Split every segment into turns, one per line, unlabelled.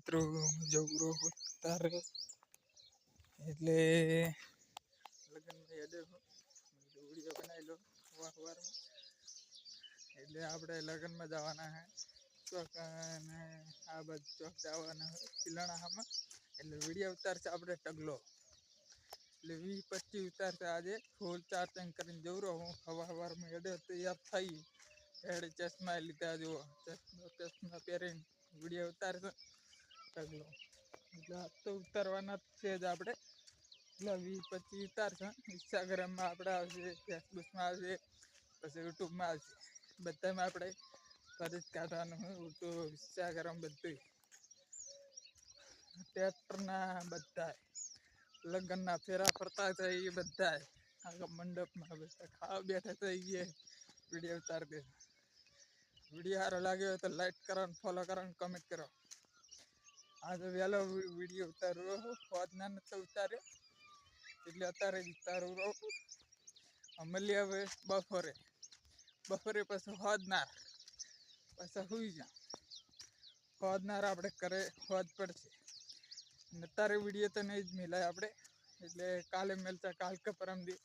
મિત્રો જવરો તારે એટલે લગ્નમાં યાદે વિડીયો બનાવી લો વારમાં એટલે આપણે લગ્નમાં જવાના હે ચોક અને આ બધું ચોક જવાના ચિલાણામાં એટલે વિડીયો ઉતારશે આપણે ટગલો એટલે 20-25 ઉતારશે આજે ફૂલ ચાર્જિંગ કરીને જવરો હું સવારમાં યાદે તૈયાર થઈ એડે ચશ્મા લીધા જુઓ ચશ્મા પહેરીને વિડીયો ઉતારશે ટગલો એટલે આ તો ઉતારવાના છે જ આપણે એટલે 20-25 ઉતારશે ઇન્સ્ટાગ્રામમાં આપણે આવશે ફેસબુકમાં આવશે પછી યુટ્યુબમાં આવશે બધામાં આપણે ફરી જ કાઢવાનું યુટ્યુબ ઇન્સ્ટાગ્રામ બધું ટ્રેક્ટરના બધા લગ્નના ફેરા ફરતા થાય એ બધા આખા મંડપમાં બધા ખાવા બેઠા થઈ ગયા વિડીયો ઉતારી દે વિડીયો સારો લાગ્યો હોય તો લાઈક કરો ને ફોલો કરો ને કમેન્ટ કરો આજે વહેલો વિડીયો ઉતારવો હોદના નતો ઉતાર્યો એટલે અત્યારે જ ઉતારું રહું મળીએ હવે બપોરે પછી હોદનાર પછી સુઈ જા હોદનાર આપણે કરે હોદ પડશે અને અત્યારે વિડીયો તો નહીં જ મિલાય આપણે એટલે કાલે મળતા કાલ કે પરમદી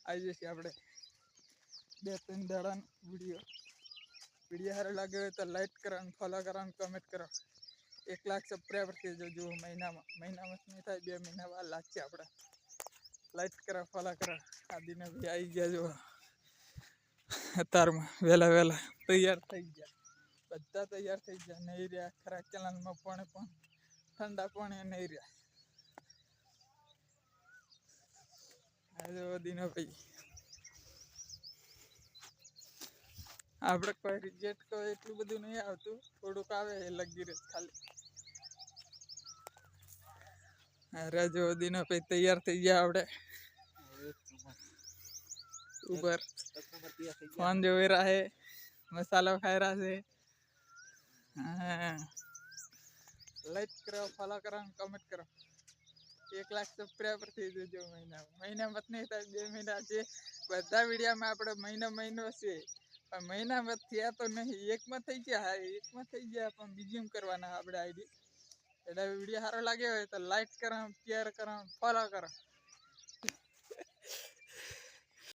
આવી જશે આપણે 2-3 દાડાનો વિડીયો સારો લાગ્યો હોય તો લાઈક કરો અને ફોલો કરો અને કમેન્ટ કરો 1 લાખ સબસ્ક્રાઈબર થઈ જજો મહિનામાં નહીં થાય 2 મહિના વાર લાગશે આપણે લાઈક કરો ફોલો કરો આ દિને બી આવી ગયા જો અત્યારમાં વહેલા તૈયાર થઈ ગયા બધા તૈયાર થઈ ગયા નહીં રહ્યા ખરા ચેનલમાં પણ ઠંડા પાણી નહીં રહ્યા આજે દિનો ભાઈ આપણે કોઈ રિજેક્ટ કોઈ એટલું બધું નહીં આવતું થોડુંક આવે એ લગી રહે ખાલી અરે જો દિનો ભાઈ તૈયાર થઈ ગયા આપણે ઉપર ફોન જોઈ રહ્યા છે મસાલો ખાઈ રહ્યા છે લાઈક કરો ફોલો કરો અને કમેન્ટ કરો 1 લાખ સબસ્ક્રાઈબર થઈ જજો મહિનામાં નહીં થાય 2 મહિના છે બધા વિડીયોમાં આપણે મહિનો છે પણ મહિનામાં થયા તો નહીં એકમાં થઈ ગયા પણ બીજું કરવાના આપણે આઈડી એટલે વિડીયો સારો લાગ્યો હોય તો લાઈક કરો શેર કરો ફોલો કરો